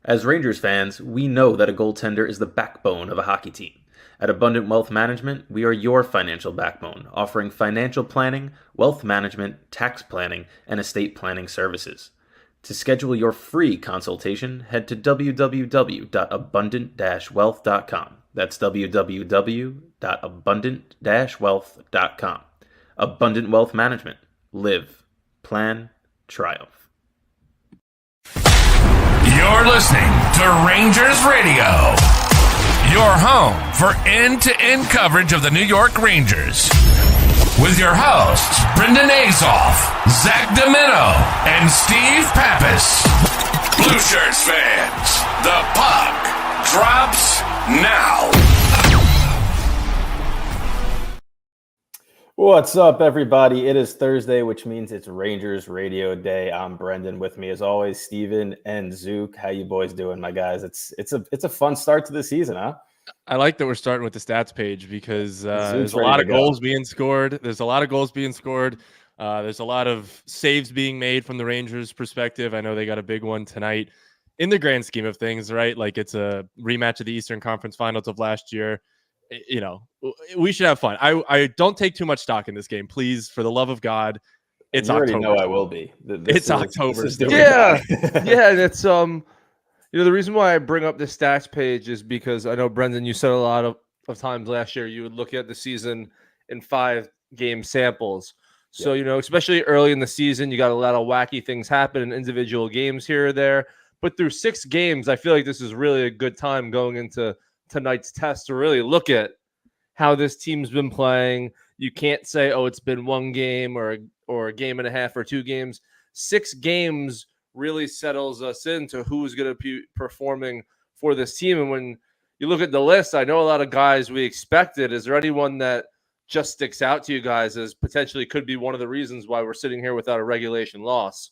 As Rangers fans, we know that a goaltender is the backbone of a hockey team. At Abundant Wealth Management, we are your financial backbone, offering financial planning, wealth management, tax planning, and estate planning services. To schedule your free consultation, head to www.abundant-wealth.com. That's www.abundant-wealth.com. Abundant Wealth Management. Live, plan, triumph. You're listening to Rangers Radio, your home for end-to-end coverage of the New York Rangers. With your hosts, Brendan Azoff, Zach Domino, and Steve Pappas. Blue Shirts fans, the puck drops now. What's up, everybody? It is Thursday, which means it's Rangers Radio Day. I'm Brendan. With me, as always, Steven and Zook. How you boys doing, my guys? It's a fun start to the season, huh? I like that we're starting with the stats page because there's a lot of goals being scored. There's a lot of goals being scored. There's a lot of saves being made from the Rangers' perspective. I know they got a big one tonight in the grand scheme of things, right? Like it's a rematch of the Eastern Conference Finals of last year. You know, we should have fun. I don't take too much stock in this game, please. For the love of God, it's October. You already know I will be. It's October. Yeah, yeah. And it's the reason why I bring up the stats page is because I know, Brendan, you said a lot of times last year you would look at the season in 5-game samples. So, especially early in the season, you got a lot of wacky things happen in individual games here or there. But through 6 games, I feel like this is really a good time going into tonight's test to really look at how this team's been playing. You can't say, oh, it's been 1 game or a game and a half or 2 games. 6 games really settles us into who's going to be performing for this team. And when you look at the list, I know a lot of guys we expected. Is there anyone that just sticks out to you guys as potentially could be one of the reasons why we're sitting here without a regulation loss?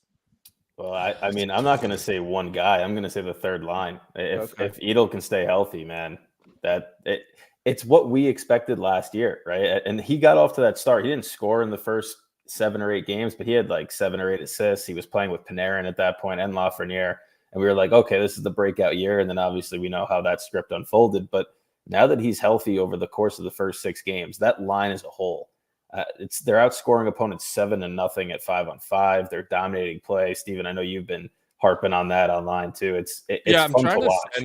Well, I mean, I'm not going to say one guy. I'm going to say the third line. If Edel can stay healthy, man, it's what we expected last year, right? And he got off to that start. He didn't score in the first 7 or 8 games, but he had like 7 or 8 assists. He was playing with Panarin at that point and Lafreniere. And we were like, okay, this is the breakout year. And then obviously we know how that script unfolded. But now that he's healthy over the course of the first 6 games, that line as a whole, they're outscoring opponents 7-0 at 5-on-5. They're dominating play. Steven, I know you've been harping on that online too. It's fun to watch.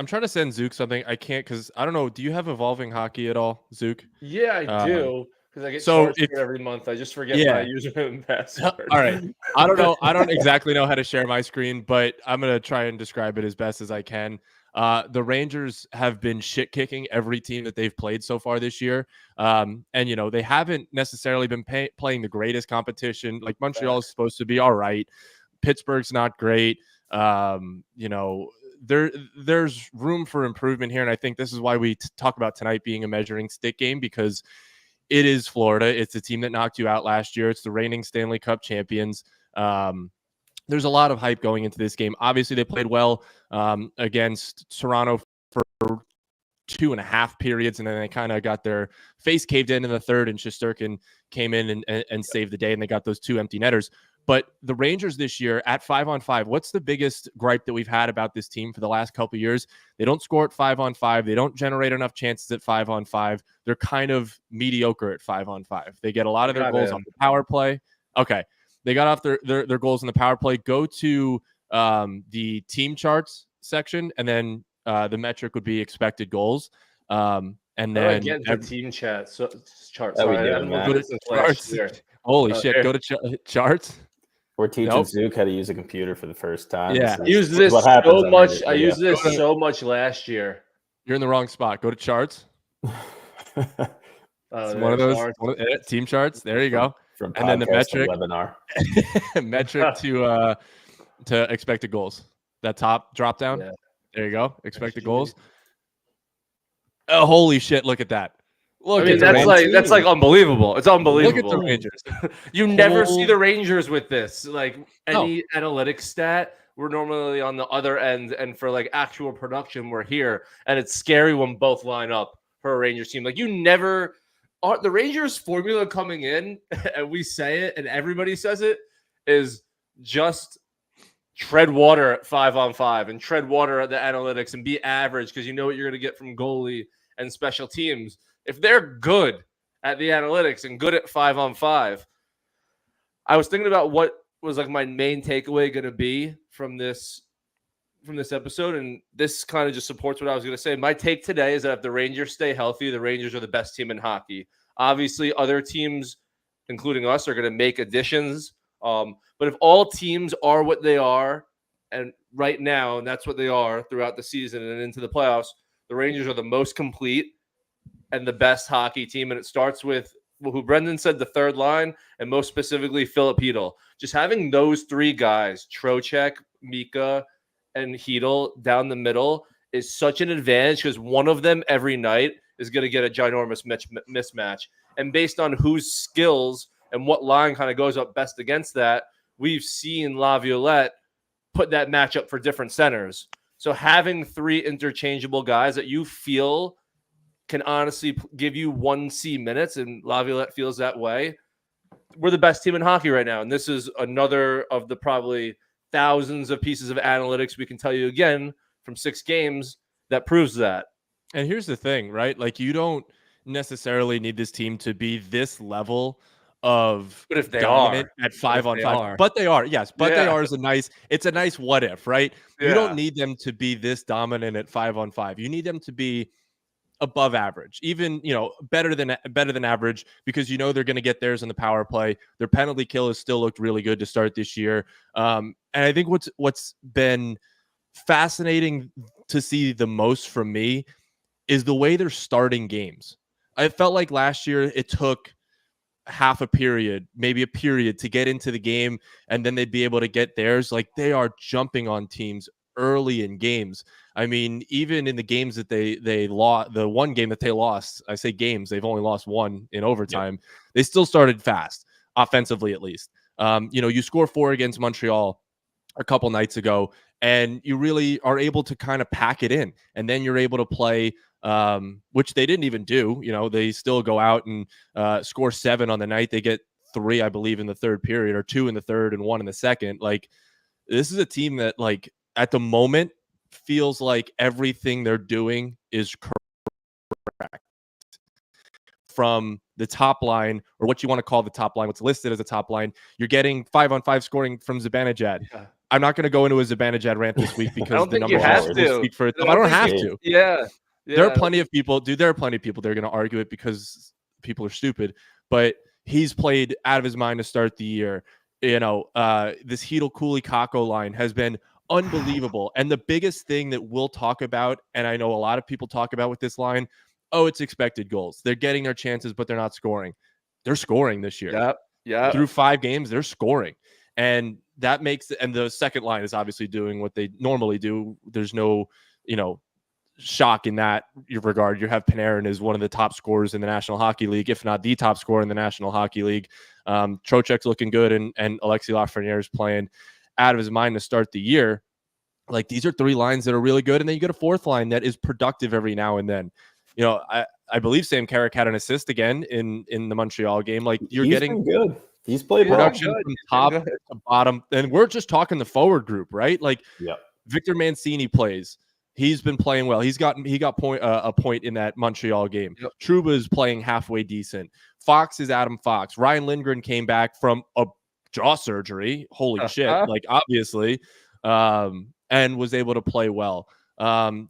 I'm trying to send Zook something. I can't because I don't know. Do you have Evolving Hockey at all, Zook? Yeah, I do. Because I get charged every month. I just forget my username and password. All right. I don't know. I don't exactly know how to share my screen, but I'm going to try and describe it as best as I can. The Rangers have been shit kicking every team that they've played so far this year. And, they haven't necessarily been playing the greatest competition. Like Montreal is supposed to be all right. Pittsburgh's not great. There's room for improvement here. And I think this is why we talk about tonight being a measuring stick game, because it is Florida. It's a team that knocked you out last year. It's the reigning Stanley Cup champions. There's a lot of hype going into this game. Obviously, they played well against Toronto for 2.5 periods, and then they kind of got their face caved in the third, and Shesterkin came in and saved the day, and they got those 2 empty netters. But the Rangers this year at 5-on-5, what's the biggest gripe that we've had about this team for the last couple of years? They don't score at 5-on-5. They don't generate enough chances at 5-on-5. They're kind of mediocre at 5-on-5. They get a lot of their goals on the power play. Okay. They got off their goals in the power play. Go to the team charts section, and then the metric would be expected goals. And then get the team charts. Go to charts. Holy shit! Go to charts. We're teaching Zook how to use a computer for the first time. Yeah, I used this so much. I used this so much last year. You're in the wrong spot. Go to charts. It's one of those team charts. There you go. And then the metric webinar. Metric to expected goals. That top drop down. Yeah. There you go. Expected goals. Oh, holy shit! Look at that. Look, that's like unbelievable. It's unbelievable. Look at the Rangers. You never see the Rangers with this. Like any analytics stat, we're normally on the other end, and for like actual production, we're here. And it's scary when both line up for a Rangers team. Like you never are the Rangers formula coming in, and we say it, and everybody says it, is just tread water at 5-on-5 and tread water at the analytics and be average because you know what you're going to get from goalie and special teams. If they're good at the analytics and good at 5-on-5, I was thinking about what was like my main takeaway going to be from this episode, and this kind of just supports what I was going to say. My take today is that if the Rangers stay healthy, the Rangers are the best team in hockey. Obviously, other teams, including us, are going to make additions. But if all teams are what they are, and right now, and that's what they are throughout the season and into the playoffs, the Rangers are the most complete and the best hockey team. And it starts with who Brendan said, the third line, and most specifically, Philip Hedl. Just having those three guys, Trocheck, Mika, and Hedl down the middle is such an advantage because one of them every night is going to get a ginormous mismatch. And based on whose skills and what line kind of goes up best against that, we've seen Laviolette put that matchup for different centers. So having three interchangeable guys that you feel can honestly give you 1C minutes, and Laviolette feels that way, we're the best team in hockey right now. And this is another of the probably thousands of pieces of analytics we can tell you again from 6 games that proves that. And here's the thing, right? Like, you don't necessarily need this team to be this level of But if they dominant are at 5-on-5, but they are, yes, but they are it's a nice what if, right? You don't need them to be this dominant at 5-on-5. You need them to be above average, even, better than average, because they're going to get theirs in the power play. Their penalty kill has still looked really good to start this year. And I think what's been fascinating to see the most from me is the way they're starting games. I felt like last year it took half a period, maybe a period, to get into the game, and then they'd be able to get theirs. Like, they are jumping on teams early in games. I mean, even in the games that they lost, the one game that they lost, I say games, they've only lost one in overtime. Yeah. They still started fast, offensively at least. You score 4 against Montreal a couple nights ago, and you really are able to kind of pack it in, and then you're able to play, which they didn't even do. They still go out and score 7 on the night. They get 3, I believe, in the third period, or 2 in the third and 1 in the second. Like, this is a team that, like, at the moment feels like everything they're doing is correct. From the top line, or what you want to call the top line, what's listed as a top line, you're getting 5-on-5 scoring from Zibanejad. Yeah. I'm not going to go into a Zibanejad rant this week because the numbers will speak for itself. I don't have to. Yeah. There are plenty of people, there are plenty of people that are going to argue it because people are stupid, but he's played out of his mind to start the year. This Hedl, Cooley, Kakko line has been unbelievable. And the biggest thing that we'll talk about, and I know a lot of people talk about with this line, it's expected goals. They're getting their chances, but they're not scoring. They're scoring this year. Yeah. Through 5 games, they're scoring. And that makes, and the second line is obviously doing what they normally do. There's no, shock in that regard. You have Panarin is one of the top scorers in the National Hockey League, if not the top scorer in the National Hockey League. Trocheck's looking good, and Alexis Lafreniere is playing out of his mind to start the year. Like, these are 3 lines that are really good, and then you get a 4th line that is productive every now and then. I believe Sam Carrick had an assist again in the Montreal game. Like, he's getting good. He's played production from top to bottom, and we're just talking the forward group, right? Like, Victor Mancini plays. He's been playing well. He got a point in that Montreal game. Yep. Trouba is playing halfway decent. Fox is Adam Fox. Ryan Lindgren came back from a jaw surgery. Holy shit! Like, obviously, and was able to play well.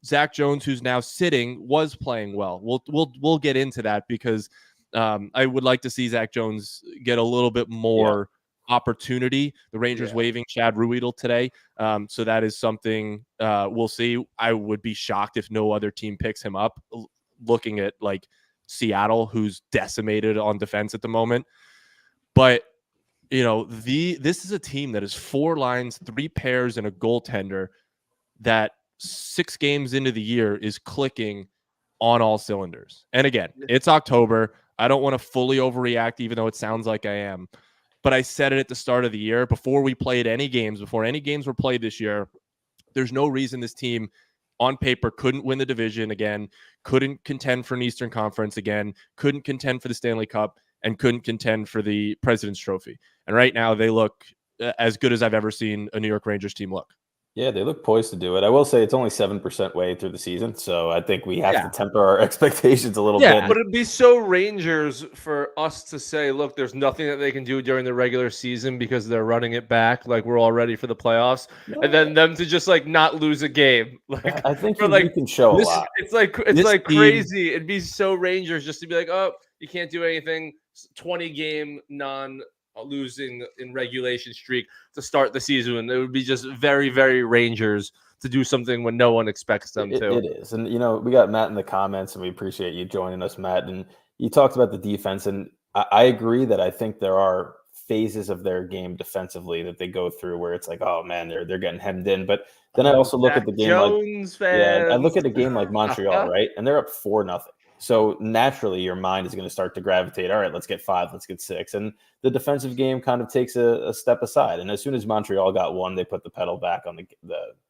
Zach Jones, who's now sitting, was playing well. We'll get into that because I would like to see Zach Jones get a little bit more opportunity. The Rangers waiving Chad Ruedel today, so that is something we'll see. I would be shocked if no other team picks him up, looking at like Seattle, who's decimated on defense at the moment. But this is a team that is 4 lines, 3 pairs, and a goaltender that 6 games into the year is clicking on all cylinders. And again, it's October. I don't want to fully overreact, even though it sounds like I am. But I said it at the start of the year, before we played any games, before any games were played this year, there's no reason this team on paper couldn't win the division again, couldn't contend for an Eastern Conference again, couldn't contend for the Stanley Cup, and couldn't contend for the President's Trophy. And right now they look as good as I've ever seen a New York Rangers team look. Yeah, they look poised to do it. I will say it's only 7% way through the season, so I think we have to temper our expectations a little bit. But it'd be so Rangers for us to say, look, there's nothing that they can do during the regular season because they're running it back, like we're all ready for the playoffs, and then them to just like not lose a game. Like I think you can show a lot. It's like crazy. It'd be so Rangers just to be like, oh, you can't do anything. 20-game non-losing in regulation streak to start the season, and it would be just very, very Rangers to do something when no one expects them to. It is. And, we got Matt in the comments, and we appreciate you joining us, Matt. And you talked about the defense, and I agree that I think there are phases of their game defensively that they go through where it's like, oh, man, they're getting hemmed in. But then I also look at the game I look at a game like Montreal, right? And they're up 4-0. So naturally, your mind is going to start to gravitate. All right, let's get 5, let's get 6. And the defensive game kind of takes a step aside. And as soon as Montreal got one, they put the pedal back on the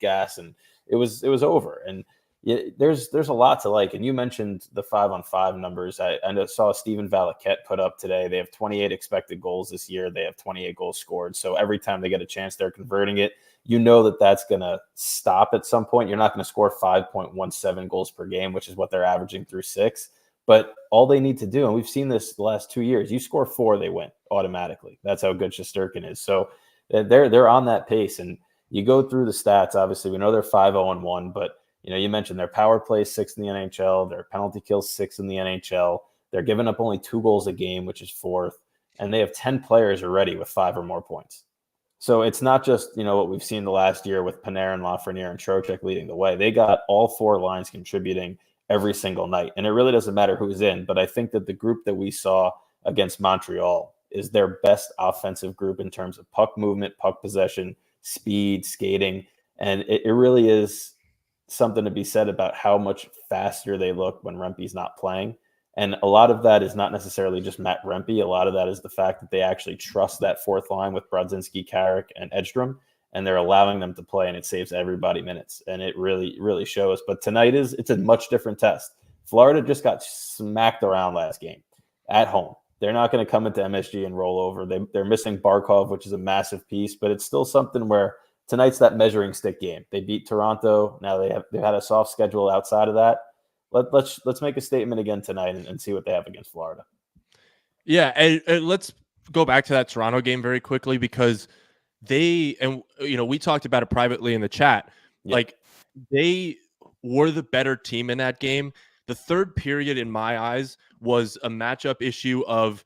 gas, and it was over. And there's a lot to like. And you mentioned the 5-on-5 numbers. I saw Steven Valiquette put up today. They have 28 expected goals this year. They have 28 goals scored. So every time they get a chance, they're converting it. You know that that's going to stop at some point. You're not going to score 5.17 goals per game, which is what they're averaging through 6. But all they need to do, and we've seen this the last 2 years, you score 4, they win automatically. That's how good Shesterkin is. So they're on that pace. And you go through the stats. Obviously, we know they're 5-0-1, but you mentioned their power play 6th in the NHL, their penalty kills 6th in the NHL. They're giving up only 2 goals a game, which is 4th, and they have 10 players already with 5 or more points. So it's not just, what we've seen the last year with Panarin, Lafreniere, and Trocheck leading the way. They got all 4 lines contributing every single night. And it really doesn't matter who's in. But I think that the group that we saw against Montreal is their best offensive group in terms of puck movement, puck possession, speed, skating. And it really is something to be said about how much faster they look when Rempe's not playing. And a lot of that is not necessarily just Matt Rempe. A lot of that is the fact that they actually trust that 4th line with Brodzinski, Carrick, and Edstrom, and they're allowing them to play, and it saves everybody minutes. And it really, really shows. But tonight it's a much different test. Florida just got smacked around last game at home. They're not going to come into MSG and roll over. They're missing Barkov, which is a massive piece, but it's still something where tonight's that measuring stick game. They beat Toronto. Now they've had a soft schedule outside of that. Let's make a statement again tonight and see what they have against Florida. Yeah, and let's go back to that Toronto game very quickly because we talked about it privately in the chat. Yeah. Like they were the better team in that game. The third period, in my eyes, was a matchup issue of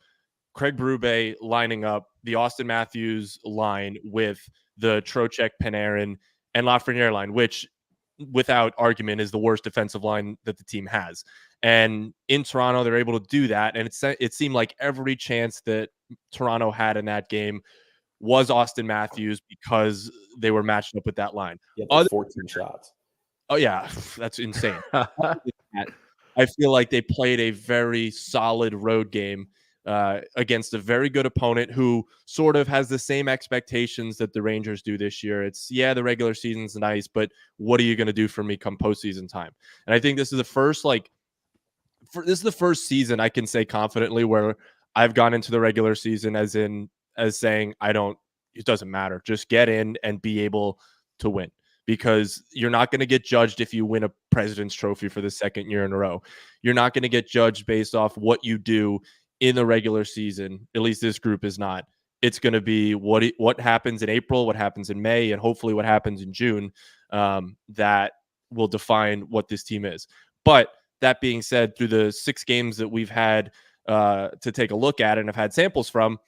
Craig Berube lining up the Austin Matthews line with the Trocheck, Panarin, and Lafreniere line, which without argument is the worst defensive line that the team has. And in Toronto, they're able to do that. And it seemed like every chance that Toronto had in that game was Austin Matthews because they were matched up with that line. 14 shots. Oh, yeah. That's insane. I feel like they played a very solid road game against a very good opponent who sort of has the same expectations that the Rangers do this year. It's, the regular season's nice, but what are you going to do for me come postseason time? And I think this is the first, this is the first season I can say confidently where I've gone into the regular season as saying, it doesn't matter. Just get in and be able to win. Because you're not going to get judged if you win a President's Trophy for the 2nd year in a row. You're not going to get judged based off what you do in the regular season. At least this group is not. It's going to be what happens in April, what happens in May, and hopefully what happens in June that will define what this team is. But that being said, through the 6 games that we've had to take a look at and have had samples from,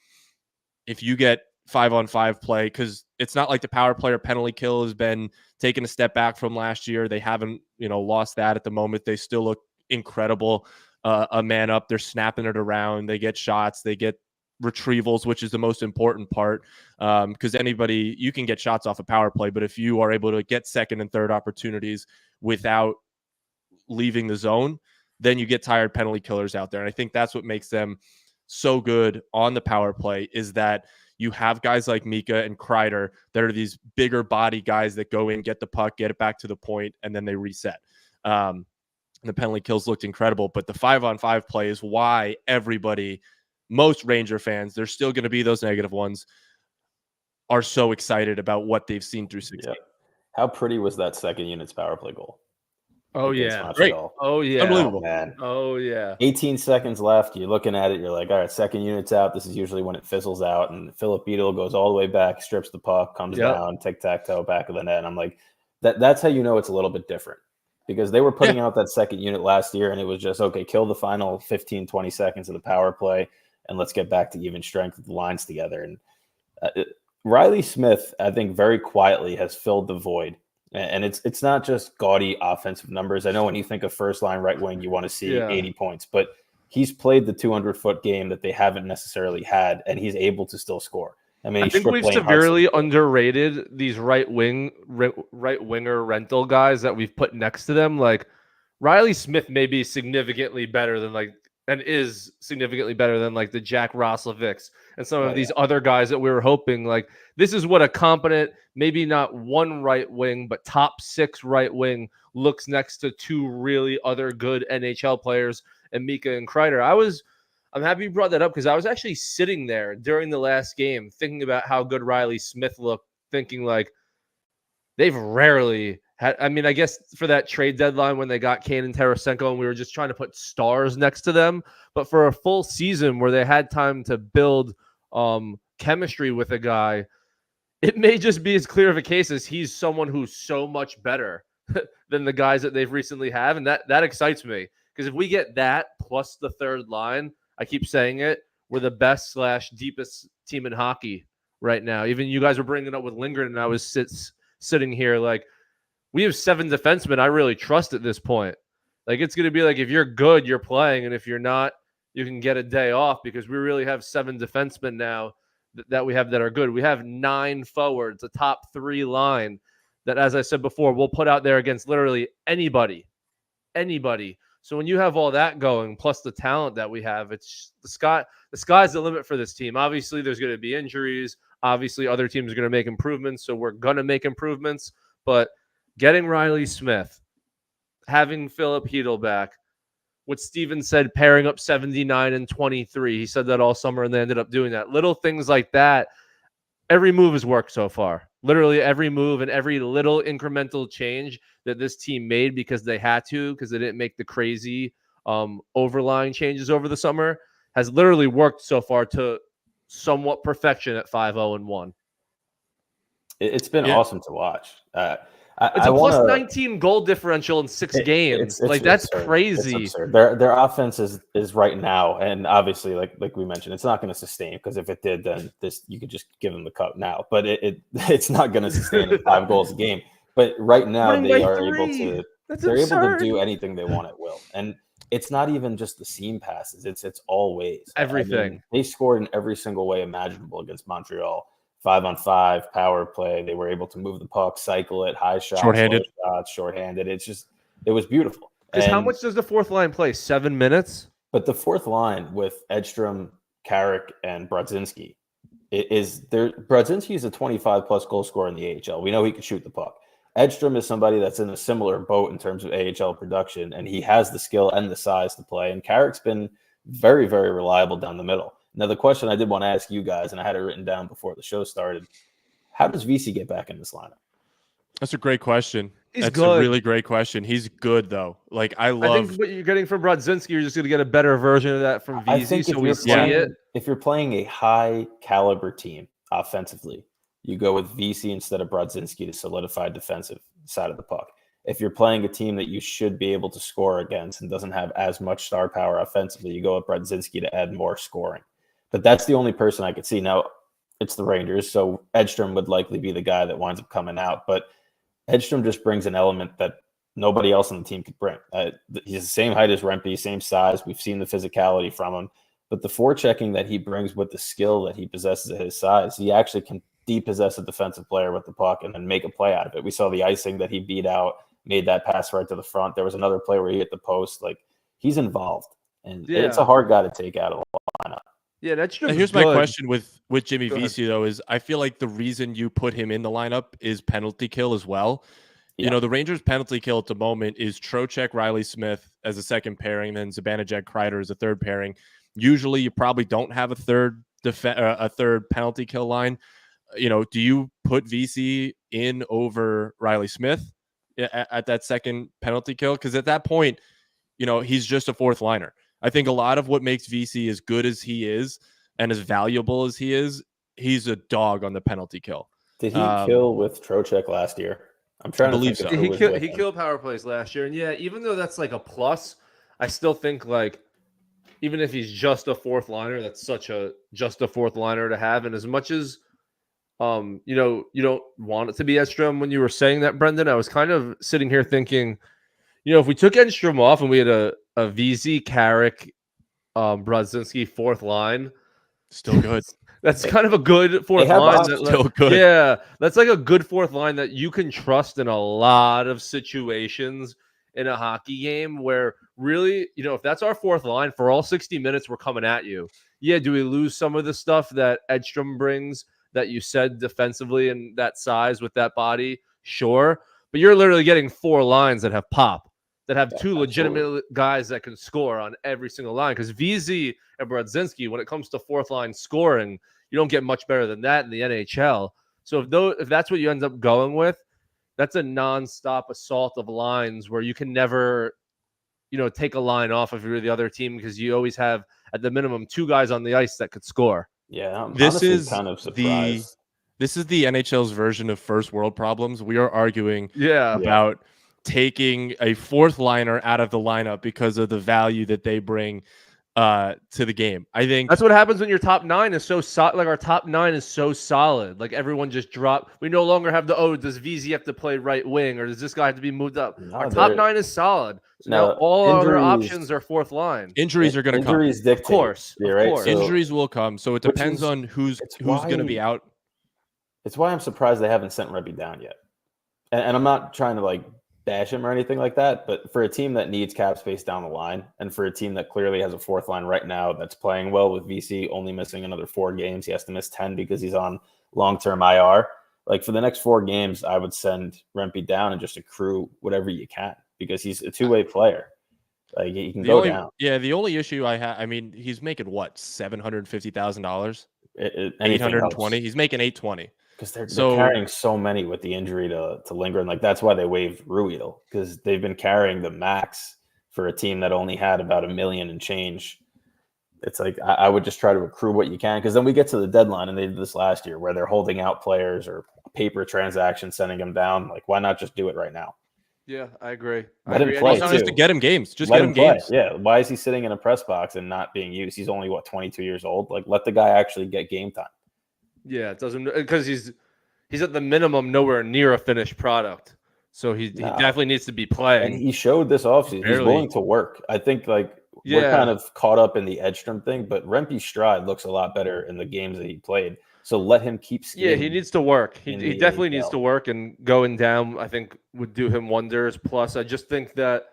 if you get 5-on-5 play, because it's not like the power play or penalty kill has been taken a step back from last year. They haven't, lost that at the moment. They still look incredible. A man up, they're snapping it around. They get shots, they get retrievals, which is the most important part. Because you can get shots off a power play, but if you are able to get second and third opportunities without leaving the zone, then you get tired penalty killers out there. And I think that's what makes them so good on the power play is that you have guys like Mika and Kreider that are these bigger body guys that go in, get the puck, get it back to the point, and then they reset. The penalty kills looked incredible, but the 5-on-5 play is why most Ranger fans, there's still going to be those negative ones, are so excited about what they've seen through 6 games. How pretty was that second unit's power play goal? Oh, against yeah. Montreal? Oh, yeah. Unbelievable. Oh, man. Oh, yeah. 18 seconds left. You're looking at it. You're like, all right, second unit's out. This is usually when it fizzles out. And Philip Beadle goes all the way back, strips the puck, comes down, tic-tac-toe, back of the net. And I'm like, that's how you know it's a little bit different. Because they were putting out that second unit last year, and it was just, okay, kill the final 15, 20 seconds of the power play, and let's get back to even strength with the lines together. And Riley Smith, I think, very quietly has filled the void. And it's not just gaudy offensive numbers. I know when you think of first line right wing, you want to see 80 points, but he's played the 200-foot game that they haven't necessarily had, and he's able to still score. I mean, I think we've severely underrated these right winger rental guys that we've put next to them. Like Riley Smith may be significantly better than is significantly better than the Jack Roslovics and some of these other guys that we were hoping. Like, this is what a competent, maybe not one right wing, but top 6 right wing looks next to 2 really other good NHL players, and Mika and Kreider. I'm happy you brought that up, because I was actually sitting there during the last game thinking about how good Riley Smith looked, thinking they've rarely had. I mean, I guess for that trade deadline when they got Kane and Tarasenko and we were just trying to put stars next to them, but for a full season where they had time to build chemistry with a guy, it may just be as clear of a case as he's someone who's so much better than the guys that they've recently have. And that excites me, because if we get that plus the third line, I keep saying it, we're the best / deepest team in hockey right now. Even you guys were bringing it up with Lindgren, and I was sitting here we have 7 defensemen I really trust at this point. It's going to be if you're good, you're playing, and if you're not, you can get a day off, because we really have 7 defensemen now that we have that are good. We have 9 forwards, a top 3 line that, as I said before, we'll put out there against literally anybody. So when you have all that going, plus the talent that we have, it's the sky's the limit for this team. Obviously, there's going to be injuries. Obviously, other teams are going to make improvements, so we're going to make improvements. But getting Riley Smith, having Philip Hedl back, what Steven said, pairing up 79 and 23. He said that all summer, and they ended up doing that. Little things like that. Every move has worked so far. Literally every move and every little incremental change that this team made because they had to, because they didn't make the crazy overlying changes over the summer, has literally worked so far to somewhat perfection at 5-0-1. It's been awesome to watch. It's a plus 19 goal differential in 6 games. That's absurd. crazy. It's absurd. Their offense is right now, and obviously, like we mentioned, it's not going to sustain, because if it did, then you could just give them the cup now. But it's not going to sustain at 5 goals a game. But right now, they are able to. They're able to do anything they want at will, and it's not even just the seam passes. It's all ways. Everything. I mean, they scored in every single way imaginable against Montreal. 5-on-5 power play. They were able to move the puck, cycle it, high shots, shorthanded. It was beautiful. Because how much does the fourth line play? 7 minutes? But the fourth line with Edstrom, Carrick, and Brodzinski is there. Brodzinski is a 25-plus goal scorer in the AHL. We know he can shoot the puck. Edstrom is somebody that's in a similar boat in terms of AHL production, and he has the skill and the size to play. And Carrick's been very, very reliable down the middle. Now, the question I did want to ask you guys, and I had it written down before the show started, how does VC get back in this lineup? That's a great question. He's That's good. A really great question. He's good, though. I think what you're getting from Brodzinski, you're just going to get a better version of that from VC, so we see it. If you're playing a high-caliber team offensively, you go with VC instead of Brodzinski to solidify defensive side of the puck. If you're playing a team that you should be able to score against and doesn't have as much star power offensively, you go with Brodzinski to add more scoring. But that's the only person I could see. Now, it's the Rangers, so Edstrom would likely be the guy that winds up coming out. But Edstrom just brings an element that nobody else on the team could bring. He's the same height as Rempe, same size. We've seen the physicality from him. But the forechecking that he brings with the skill that he possesses at his size, he actually can depossess a defensive player with the puck and then make a play out of it. We saw the icing that he beat out, made that pass right to the front. There was another play where he hit the post. He's involved. And it's a hard guy to take out of the lineup. Yeah, that's true. Here's my question with Jimmy VC, though, is I feel like the reason you put him in the lineup is penalty kill as well. Yeah. You know, the Rangers' penalty kill at the moment is Trocheck, Riley Smith as a second pairing, then Zibanejad, Kreider as a third pairing. Usually, you probably don't have a third penalty kill line. do you put VC in over Riley Smith at that second penalty kill? Because at that point, he's just a fourth liner. I think a lot of what makes VC as good as he is and as valuable as he is, he's a dog on the penalty kill. Did he kill with Trocheck last year? I'm trying to think so. of who was with him. Killed power plays last year. And yeah, even though that's like a plus, I still think like even if he's just a fourth liner, that's just a fourth liner to have. And as much as you don't want it to be Edstrom when you were saying that, Brendan, I was kind of sitting here thinking, if we took Edstrom off and we had a VZ, Carrick, Brodzinski fourth line, still good. That's kind of a good fourth line. Still good. Yeah, that's like a good fourth line that you can trust in a lot of situations in a hockey game where really, if that's our fourth line for all 60 minutes, we're coming at you. Yeah, do we lose some of the stuff that Edstrom brings that you said defensively and that size with that body? Sure. But you're literally getting 4 lines that have pop, that have 2 legitimate guys that can score on every single line. Because VZ and Brodzinski, when it comes to fourth line scoring, you don't get much better than that in the NHL. So if that's what you end up going with, that's a nonstop assault of lines where you can never, take a line off if you're the other team because you always have at the minimum 2 guys on the ice that could score. Yeah, I'm this is kind of surprised. This is the NHL's version of first world problems. We are arguing about taking a fourth liner out of the lineup because of the value that they bring to the game. I think that's what happens when your top 9 is so solid. Like our top 9 is so solid. Like everyone just dropped. We no longer have does VZ have to play right wing or does this guy have to be moved up? No, our top 9 is solid. So now all other options are fourth line. Injuries are going to come. Dictate, of course. right? So, injuries will come. So it depends on who's going to be out. It's why I'm surprised they haven't sent Rebby down yet. And I'm not trying to bash him or anything like that, but for a team that needs cap space down the line and for a team that clearly has a fourth line right now that's playing well with VC only missing another 4 games, he has to miss 10 because he's on long-term IR. For the next 4 games, I would send Rempe down and just accrue whatever you can because he's a two-way player. He can go down. Yeah, the only issue I have, he's making what, $750,000? 820. He's making $820. Because they're carrying so many with the injury to Lindgren. That's why they waived Ruedel, because they've been carrying the max for a team that only had about $1 million and change. It's I would just try to accrue what you can, because then we get to the deadline, and they did this last year where they're holding out players or paper transactions, sending them down. Why not just do it right now? Yeah, I agree. Let him play too. Just to get him games. Just let him games. Yeah. Why is he sitting in a press box and not being used? He's only 22 years old. Let the guy actually get game time. Yeah, it doesn't, because he's at the minimum nowhere near a finished product. So he definitely needs to be playing. And he showed this offseason. He's willing to work. I think we're kind of caught up in the Edstrom thing, but Rempe's stride looks a lot better in the games that he played. So let him keep skating. Yeah, he needs to work. He definitely needs to work, and going down, I think, would do him wonders. Plus, I just think that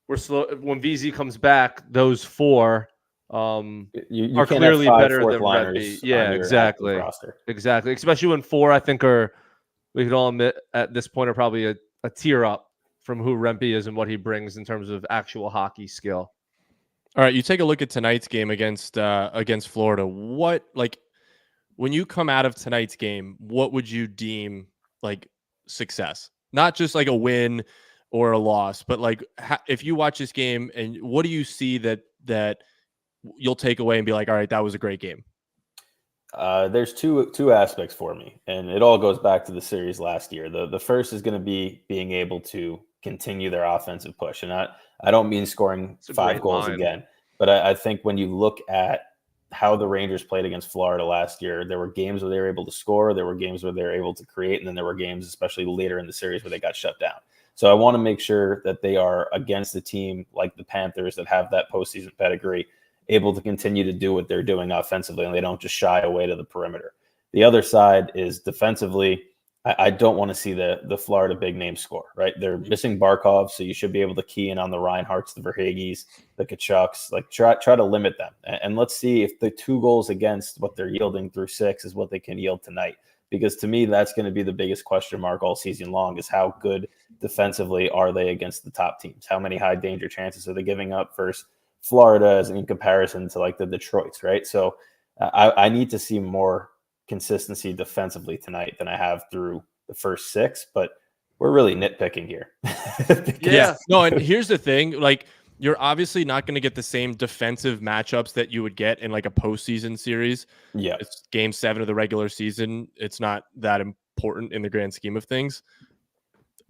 we're slow. When VZ comes back, those 4 you are clearly better than Rempe. Yeah, exactly. Exactly. Especially when 4, I think, we can all admit at this point, are probably a tier up from who Rempe is and what he brings in terms of actual hockey skill. All right, you take a look at tonight's game against Florida. What, when you come out of tonight's game, what would you deem success? Not just a win or a loss, but if you watch this game, and what do you see that you'll take away and be all right, that was a great game? There's two aspects for me, and it all goes back to the series last year. The first is going to be being able to continue their offensive push, and I don't mean scoring 5 goals again, but I think when you look at how the Rangers played against Florida last year, there were games where they were able to score, there were games where they were able to create, and then there were games, especially later in the series, where they got shut down. So I want to make sure that they are against a team like the Panthers that have that postseason pedigree, able to continue to do what they're doing offensively, and they don't just shy away to the perimeter. The other side is defensively. I don't want to see the Florida big name score, right? They're missing Barkov, so you should be able to key in on the Reinhardts, the Verhaeghes, the Kachucks. Try to limit them. And let's see if the 2 goals against what they're yielding through 6 is what they can yield tonight. Because to me, that's going to be the biggest question mark all season long, is how good defensively are they against the top teams? How many high danger chances are they giving up versus Florida as in comparison to the Detroits, right? So I need to see more consistency defensively tonight than I have through the first 6, but we're really nitpicking here. Yeah. No, and here's the thing, like, you're obviously not going to get the same defensive matchups that you would get in like a postseason series. Yeah. It's game 7 of the regular season. It's not that important in the grand scheme of things.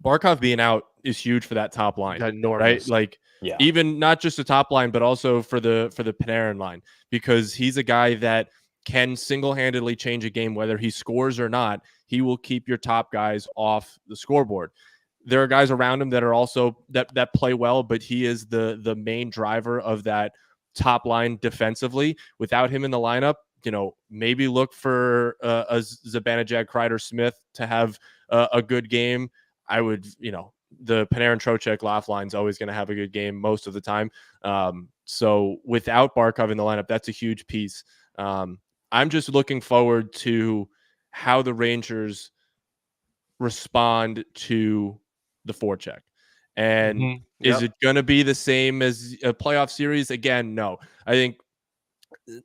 Barkov being out is huge for that top line, right? Like, even not just the top line, but also for the Panarin line, because he's a guy that can single-handedly change a game, whether he scores or not. He will keep your top guys off the scoreboard. There are guys around him that are also that play well, but he is the main driver of that top line defensively. Without him in the lineup, maybe look for a Zibanejad, Kreider, Smith to have a good game. I would, the Panarin, Trocheck, Laughlin is always going to have a good game most of the time. So without Barkov in the lineup, that's a huge piece. I'm just looking forward to how the Rangers respond to the forecheck. And is it going to be the same as a playoff series? Again, no. I think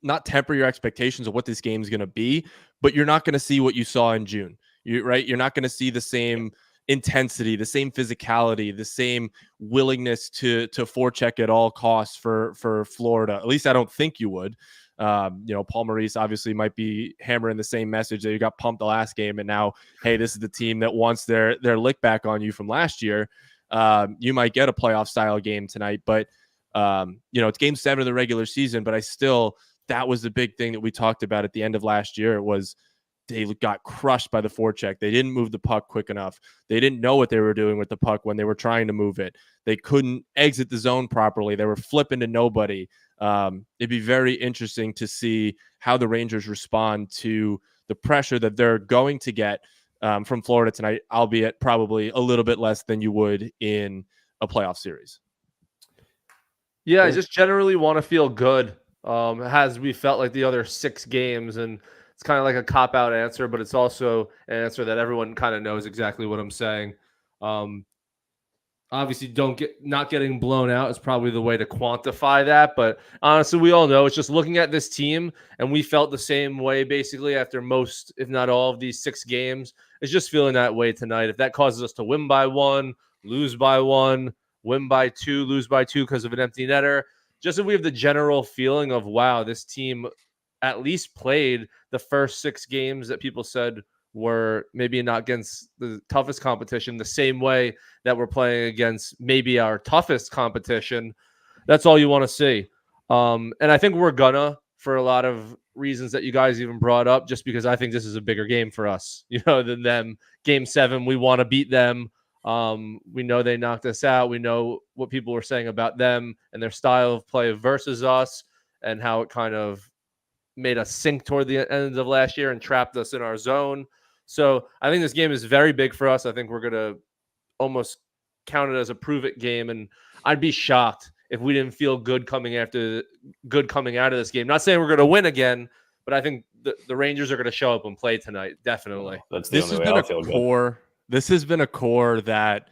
not temper your expectations of what this game is going to be, but you're not going to see what you saw in June. You're not going to see the same intensity, the same physicality, the same willingness to forecheck at all costs for Florida. At least I don't think you would. Paul Maurice obviously might be hammering the same message that you got pumped the last game, and now, hey, this is the team that wants their lick back on you from last year. You might get a playoff style game tonight, but it's game 7 of the regular season. But that was the big thing that we talked about at the end of last year. It was they got crushed by the forecheck. They didn't move the puck quick enough. They didn't know what they were doing with the puck when they were trying to move it. They couldn't exit the zone properly. They were flipping to nobody. It'd be very interesting to see how the Rangers respond to the pressure that they're going to get from Florida tonight, albeit probably a little bit less than you would in a playoff series. Yeah, I just generally want to feel good, as we felt like the other 6 games, and it's kind of like a cop-out answer, but it's also an answer that everyone kind of knows exactly what I'm saying. Obviously, not getting blown out is probably the way to quantify that. But honestly, we all know it's just looking at this team, and we felt the same way basically after most, if not all, of these 6 games. It's just feeling that way tonight. If that causes us to win by 1, lose by 1, win by 2, lose by 2 because of an empty netter, just if we have the general feeling of, wow, this team at least played the first 6 games that people said were maybe not against the toughest competition the same way that we're playing against maybe our toughest competition. That's all you want to see. And I think we're gonna, for a lot of reasons that you guys even brought up, just because I think this is a bigger game for us, than them. Game 7, we want to beat them. We know they knocked us out. We know what people were saying about them and their style of play versus us, and how it kind of made us sink toward the end of last year and trapped us in our zone. So I think this game is very big for us. I think we're going to almost count it as a prove-it game, and I'd be shocked if we didn't feel good coming out of this game. Not saying we're going to win again, but I think the Rangers are going to show up and play tonight, definitely. That's the only way I'll feel good. This has been a core that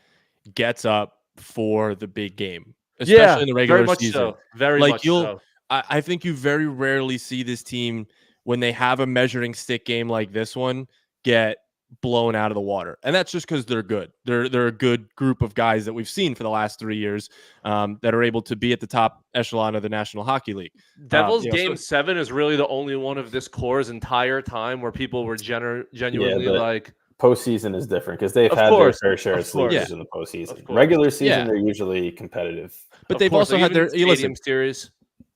gets up for the big game, especially in the regular season. So. Very much so. I think you very rarely see this team, when they have a measuring stick game like this one, get blown out of the water. And that's just because they're good. They're a good group of guys that we've seen for the last 3 years that are able to be at the top echelon of the National Hockey League. Devils game 7 is really the only one of this core's entire time where people were genuinely like... Postseason is different because they've had their fair share of sleepers in the postseason. Regular season, they're usually competitive. But they've also had their series.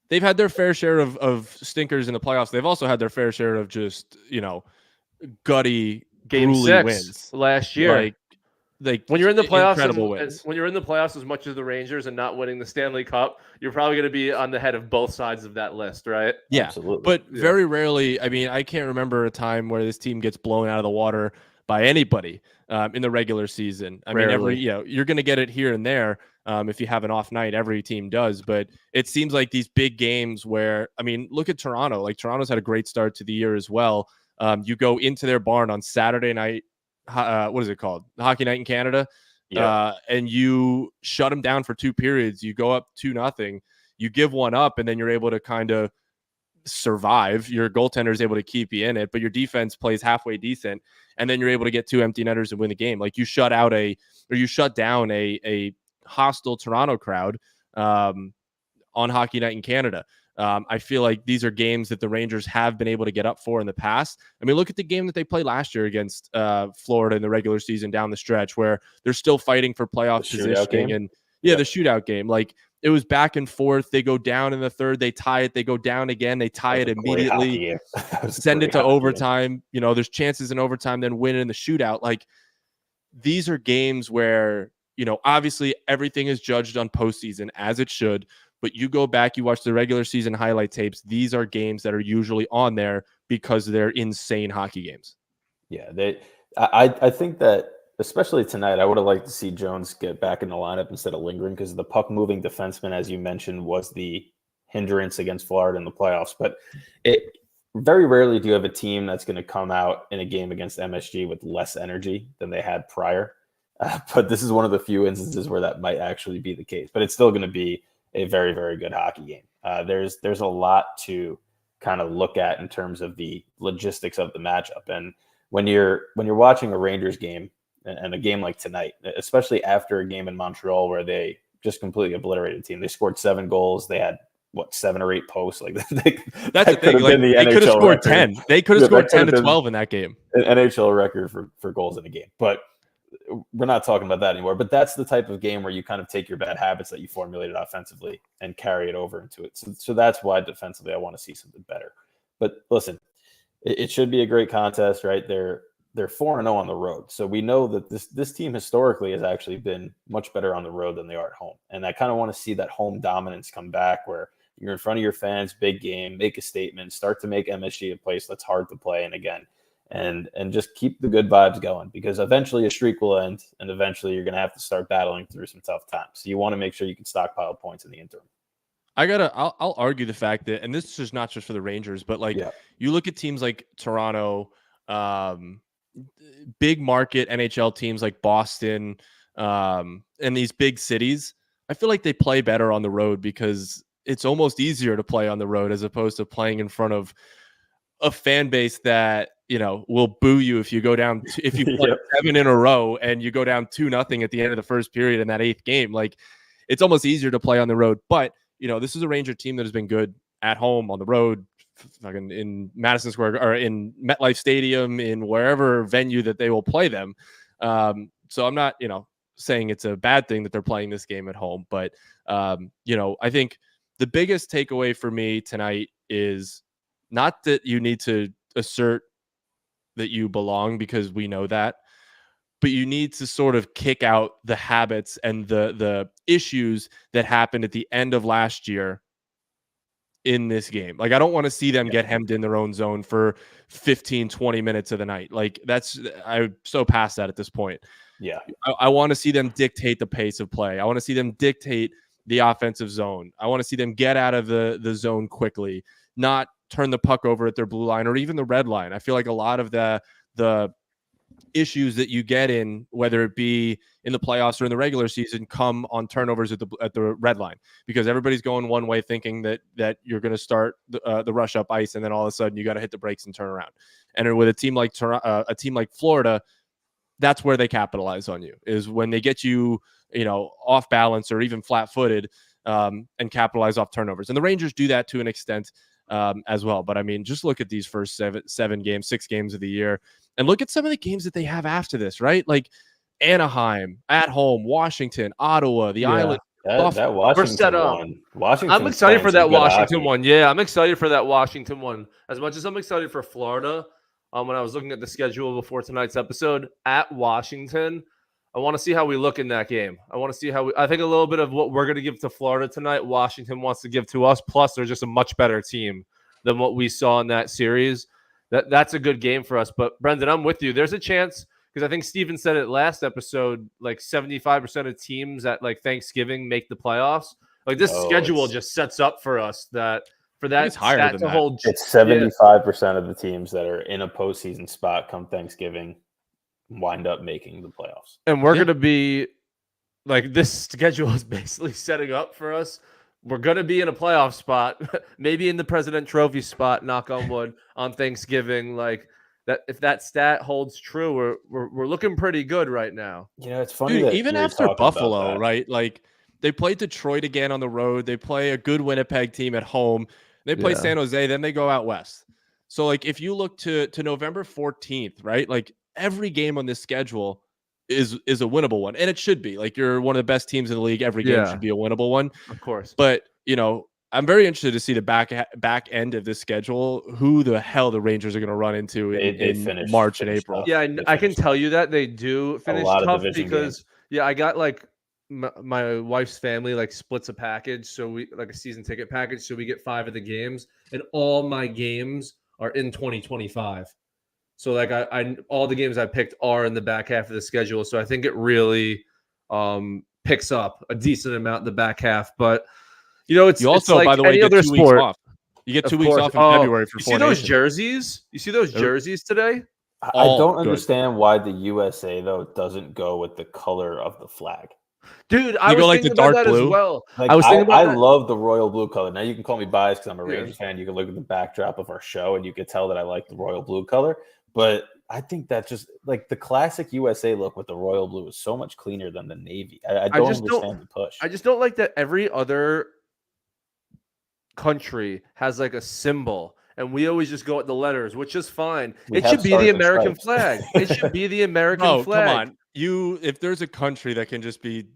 They've had their fair share of stinkers in the playoffs. They've also had their fair share of just, gutty game 6 wins last year. Like when you're in the playoffs, incredible wins. When you're in the playoffs as much as the Rangers and not winning the Stanley Cup, you're probably going to be on the head of both sides of that list, right? Yeah, absolutely. But very rarely, I can't remember a time where this team gets blown out of the water by anybody in the regular season. Rarely. You're going to get it here and there. If you have an off night, every team does. But it seems like these big games where, look at Toronto. Like, Toronto's had a great start to the year as well. You go into their barn on Saturday night. What is it called? The Hockey Night in Canada. Yeah. And you shut them down for 2 periods. You go up 2-0. You give one up, and then you're able to kind of survive. Your goaltender is able to keep you in it, but your defense plays halfway decent, and then you're able to get 2 empty netters and win the game. Like you shut down a hostile Toronto crowd on Hockey Night in Canada. I feel like these are games that the Rangers have been able to get up for in the past. I mean, look at the game that they played last year against Florida in the regular season down the stretch, where they're still fighting for playoff positioning. And the shootout game, like it was back and forth. They go down in the third, they tie it, they go down again, they tie it immediately, send it to overtime. You know, there's chances in overtime, then win in the shootout. Like these are games where, you know, obviously everything is judged on postseason as it should. But you go back, you watch the regular season highlight tapes. These are games that are usually on there because they're insane hockey games. Yeah, I think that especially tonight, I would have liked to see Jones get back in the lineup instead of lingering, because the puck moving defenseman, as you mentioned, was the hindrance against Florida in the playoffs. But very rarely do you have a team that's going to come out in a game against MSG with less energy than they had prior. But this is one of the few instances where that might actually be the case. But it's still going to be a very, very good hockey game. There's a lot to kind of look at in terms of the logistics of the matchup. And when you're watching a Rangers game and a game like tonight, especially after a game in Montreal where they just completely obliterated the team, they scored 7 goals. They had 7 or 8 posts. Like that's the thing. Like, they could have scored 10. They could have scored 10 to 12 in that game. An NHL record for goals in a game. But we're not talking about that anymore. But that's the type of game where you kind of take your bad habits that you formulated offensively and carry it over into it. So that's why defensively I want to see something better. But listen, it should be a great contest, right? They're 4-0 on the road. So we know that this team historically has actually been much better on the road than they are at home. And I kind of want to see that home dominance come back, where you're in front of your fans, big game, make a statement, start to make MSG a place that's hard to play. And again, and just keep the good vibes going, because eventually a streak will end, and eventually you're going to have to start battling through some tough times. So you want to make sure you can stockpile points in the interim. I'll argue the fact that, and this is not just for the Rangers, but like you look at teams like Toronto, big market NHL teams like Boston, and these big cities, I feel like they play better on the road because it's almost easier to play on the road as opposed to playing in front of a fan base that, you know, will boo you if you go down, if you play 7 in a row and you go down 2-0 at the end of the first period in that 8th game. Like, it's almost easier to play on the road. But, you know, this is a Ranger team that has been good at home, on the road, fucking in Madison Square or in MetLife Stadium, in wherever venue that they will play them. So I'm not, you know, saying it's a bad thing that they're playing this game at home. But, you know, I think the biggest takeaway for me tonight is not that you need to assert that you belong, because we know that, but you need to sort of kick out the habits and the issues that happened at the end of last year in this game. Like, I don't want to see them get hemmed in their own zone for 15, 20 minutes of the night. Like, I'm so past that at this point. Yeah. I want to see them dictate the pace of play. I want to see them dictate the offensive zone. I want to see them get out of the zone quickly, not turn the puck over at their blue line or even the red line. I feel like a lot of the issues that you get in, whether it be in the playoffs or in the regular season, come on turnovers at the red line, because everybody's going one way thinking that you're going to start the rush up ice, and then all of a sudden you got to hit the brakes and turn around. And with a team like Florida, that's where they capitalize on you, is when they get you, you know, off balance or even flat-footed, and capitalize off turnovers. And the Rangers do that to an extent as well. But I mean, just look at these first 7 games, 6 games of the year, and look at some of the games that they have after this, right? Like Anaheim at home, Washington, Ottawa, the Island. That Washington one. I'm excited for that Washington one. Yeah, I'm excited for that Washington one as much as I'm excited for Florida. When I was looking at the schedule before tonight's episode, at Washington, I want to see how we look in that game. I want to see how I think a little bit of what we're going to give to Florida tonight, Washington wants to give to us. Plus, they're just a much better team than what we saw in that series. That's a good game for us. But Brendan, I'm with you. There's a chance, because I think Steven said it last episode, like 75% of teams at like Thanksgiving make the playoffs. Like, this schedule just sets up for us that for that higher than to hold. It's 75% of the teams that are in a postseason spot come Thanksgiving wind up making the playoffs. And we're going to be like, this schedule is basically setting up for us we're going to be in a playoff spot, maybe in the President Trophy spot, knock on wood, on Thanksgiving. Like that, if that stat holds true, we're looking pretty good right now. It's funny Dude, that even you're after talking about Buffalo, that. right? Like they play Detroit again on the road. They play a good Winnipeg team at home. They play San Jose, then they go out west. So like if you look to November 14th, right? Like every game on this schedule is a winnable one. And it should be. Like you're one of the best teams in the league. Every game should be a winnable one. Of course. But, I'm very interested to see the back end of this schedule. Who the hell the Rangers are going to run into in March and April? Tough. Yeah, I can tell you that they do finish tough because I got like my wife's family like splits a package, so we like a season ticket package, so we get 5 of the games, and all my games are in 2025. So like I all the games I picked are in the back half of the schedule, so I think it really picks up a decent amount in the back half, but. It's also, like by the way, any get other 2 sport. weeks off. You get 2 weeks off in February for 4 You see those jerseys? You see those jerseys today? I don't understand why the USA though doesn't go with the color of the flag. Dude, I was thinking about that as well. Like, I was thinking about I love the royal blue color. Now you can call me biased because I'm a Rangers fan. You can look at the backdrop of our show and you can tell that I like the royal blue color. But I think that just like the classic USA look with the royal blue is so much cleaner than the navy. I don't understand the push. I just don't like that every other country has like a symbol and we always just go at the letters, which is fine. It should be the American flag. It should be the American flag. Come on. If there's a country that can just be,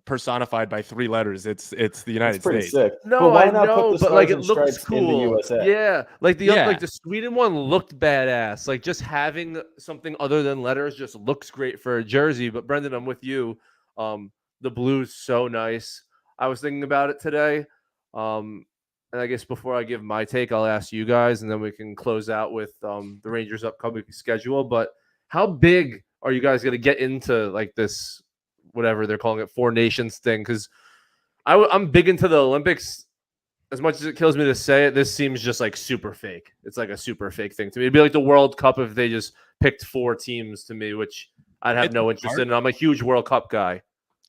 personified by 3 letters, it's the United States. Sick. No, I know, but like it looks cool. Yeah, like the Sweden one looked badass. Like just having something other than letters just looks great for a jersey. But Brendan, I'm with you. The blue's so nice. I was thinking about it today. And I guess before I give my take, I'll ask you guys, and then we can close out with the Rangers' upcoming schedule. But how big are you guys going to get into like this, whatever they're calling it, 4 nations thing? Because I'm big into the Olympics. As much as it kills me to say it, this seems just like super fake. It's like a super fake thing to me. It'd be like the World Cup if they just picked 4 teams to me, which I'd have no interest in. I'm a huge World Cup guy.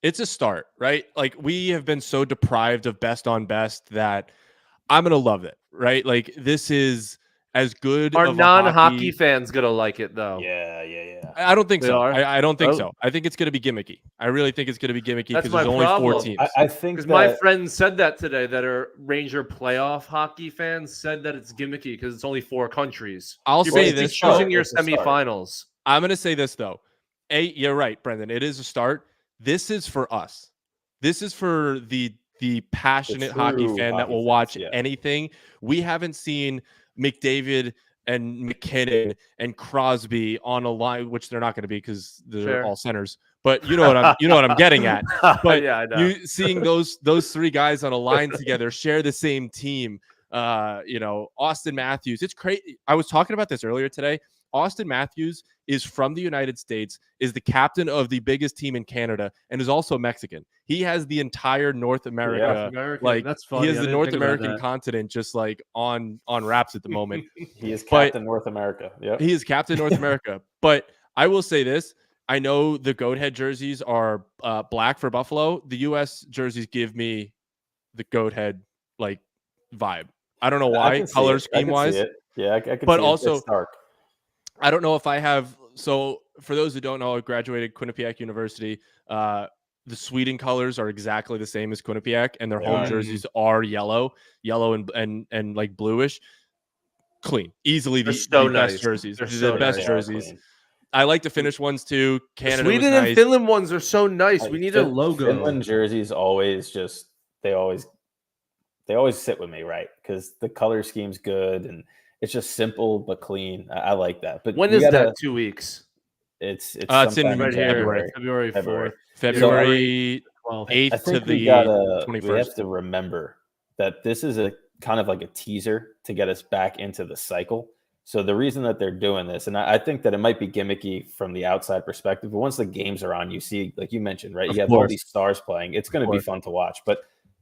It's a start, right? Like we have been so deprived of best on best that I'm going to love it, right? Like this is as good. Are non-hockey fans going to like it though? Yeah. I don't think so. I don't think so. I think it's going to be gimmicky. I really think it's going to be gimmicky because there's only 4 teams. I think because my friends said that today that are Ranger playoff hockey fans said that it's gimmicky because it's only 4 countries. I'll say this: choosing your semifinals. I'm going to say this though. You're right, Brendan. It is a start. This is for us. This is for the passionate hockey fan that will watch anything. We haven't seen McDavid and McKinnon and Crosby on a line, which they're not going to be because they're all centers. But you know what I'm getting at. But yeah, I know. You seeing those 3 guys on a line together, share the same team. Austin Matthews. It's crazy. I was talking about this earlier today. Austin Matthews is from the United States, is the captain of the biggest team in Canada, and is also Mexican. He has the entire North America, like that's funny. He has the North American continent just like on wraps at the moment. He is Captain North America. Yeah, he is Captain North America. But I will say this: I know the goat head jerseys are black for Buffalo. The U.S. jerseys give me the goat head like vibe. I don't know why, color scheme wise. Yeah, I can. But see also, it's dark. I don't know if I have. So for those who don't know, I graduated Quinnipiac University. The Sweden colors are exactly the same as Quinnipiac, and their home jerseys are yellow and like bluish. Clean, easily the best jerseys. They're the best jerseys. Clean. I like the Finnish ones too. Canada, Sweden and Finland ones are so nice. We need a logo. Finland jerseys always they always sit with me, right? Because the color scheme's good and it's just simple but clean. I like that. But when is that? 2 weeks. It's in February 4th, February 8th to the 21st. We have to remember that this is a kind of like a teaser to get us back into the cycle. So the reason that they're doing this, and I think that it might be gimmicky from the outside perspective, but once the games are on, you see, like you mentioned, right? You have all these stars playing. It's going to be fun to watch. But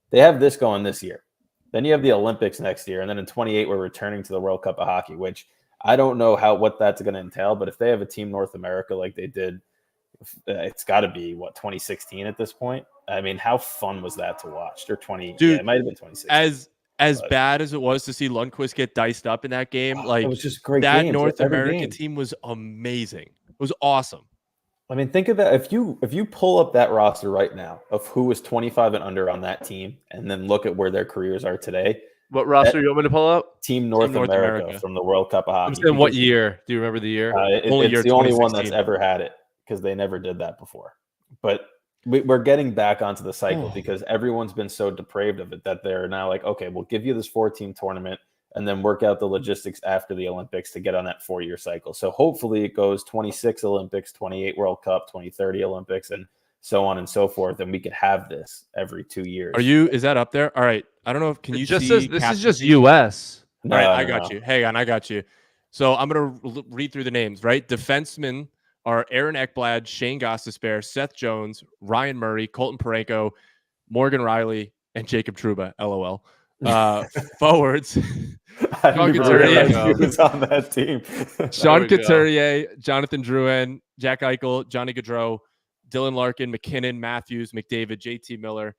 they have this going this year. Then you have the Olympics next year, and then in 2028 we're returning to the World Cup of Hockey, which I don't know what that's going to entail. But if they have a Team North America like they did, It's got to be 2016 at this point. I mean, how fun was that to watch? Or 20? Dude, yeah, it might have been 2016. As bad as it was to see Lundqvist get diced up in that game, it was just great that games. North Every American game. team was amazing. It was awesome. I mean, think of that. If you pull up that roster right now of who was 25 and under on that team, and then look at where their careers are today. What roster you want me to pull up? Team North America from the World Cup of Hockey. I'm saying what year? Do you remember the year? It's the only one that's ever had it because they never did that before. But we're getting back onto the cycle because everyone's been so depraved of it that they're now like, okay, we'll give you this 4-team tournament and then work out the logistics after the Olympics to get on that 4-year cycle. So hopefully it goes 26 Olympics, 28 World Cup, 2030 Olympics, and so on and so forth. And we could have this every 2 years. Is that up there? All right. I don't know if can you just see says this is just US. All right, I got you. Hang on, I got you. So I'm gonna read through the names, right? Defensemen are Aaron Ekblad, Shane Gostisbehere, Seth Jones, Ryan Murray, Colton Parayko, Morgan Riley, and Jacob Trouba. LOL. Forwards. Sean Couturier was on that team. Sean Couturier, Jonathan Drouin, Jack Eichel, Johnny Gaudreau, Dylan Larkin, McKinnon, Matthews, McDavid, JT Miller,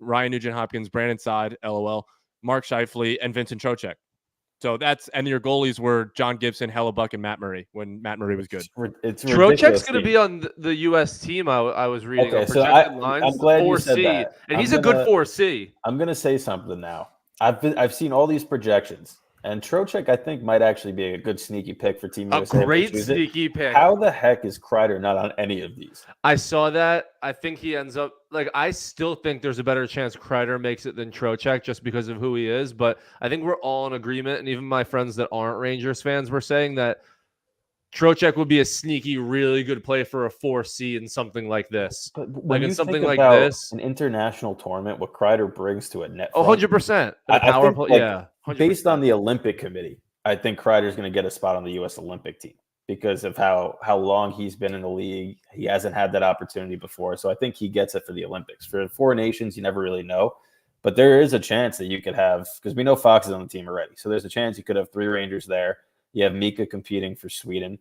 Ryan Nugent-Hopkins, Brandon Saad, LOL, Mark Scheifele, and Vincent Trocheck. So and your goalies were John Gibson, Hellebuck, and Matt Murray when Matt Murray was good. It's Trocheck's going to be on the U.S. team. I was reading. Okay, so I'm glad you said that. And he's a good 4C. I'm going to say something now. I've seen all these projections, and Trocheck I think might actually be a good sneaky pick for Team USA. A great sneaky pick. How the heck is Kreider not on any of these? I saw that. I think he ends up I still think there's a better chance Kreider makes it than Trocheck just because of who he is. But I think we're all in agreement, and even my friends that aren't Rangers fans were saying that Trocheck would be a sneaky, really good play for a 4C in something like this. But when in you something think like about this, an international tournament, what Kreider brings to a net. 100%. Power play, yeah. 100%. Based on the Olympic committee, I think Kreider's going to get a spot on the U.S. Olympic team because of how long he's been in the league. He hasn't had that opportunity before. So I think he gets it for the Olympics. For 4 nations, you never really know. But there is a chance that you could have, because we know Fox is on the team already. So there's a chance you could have 3 Rangers there. You have Mika competing for Sweden.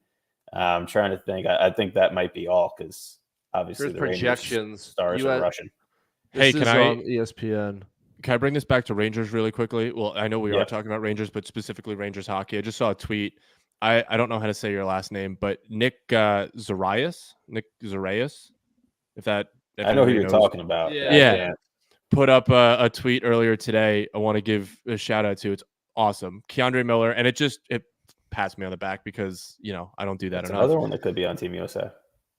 I'm trying to think. I think that might be all because obviously the projections stars are Russian. Hey, can I ESPN? Can I bring this back to Rangers really quickly? Well, I know we are talking about Rangers, but specifically Rangers hockey. I just saw a tweet. I don't know how to say your last name, but Nick Zarias, if I know who you're talking about. Yeah. Put up a tweet earlier today. I want to give a shout out to. It's awesome. Keandre Miller, and it passed me on the back because I don't do that enough. Another one that could be on Team USA.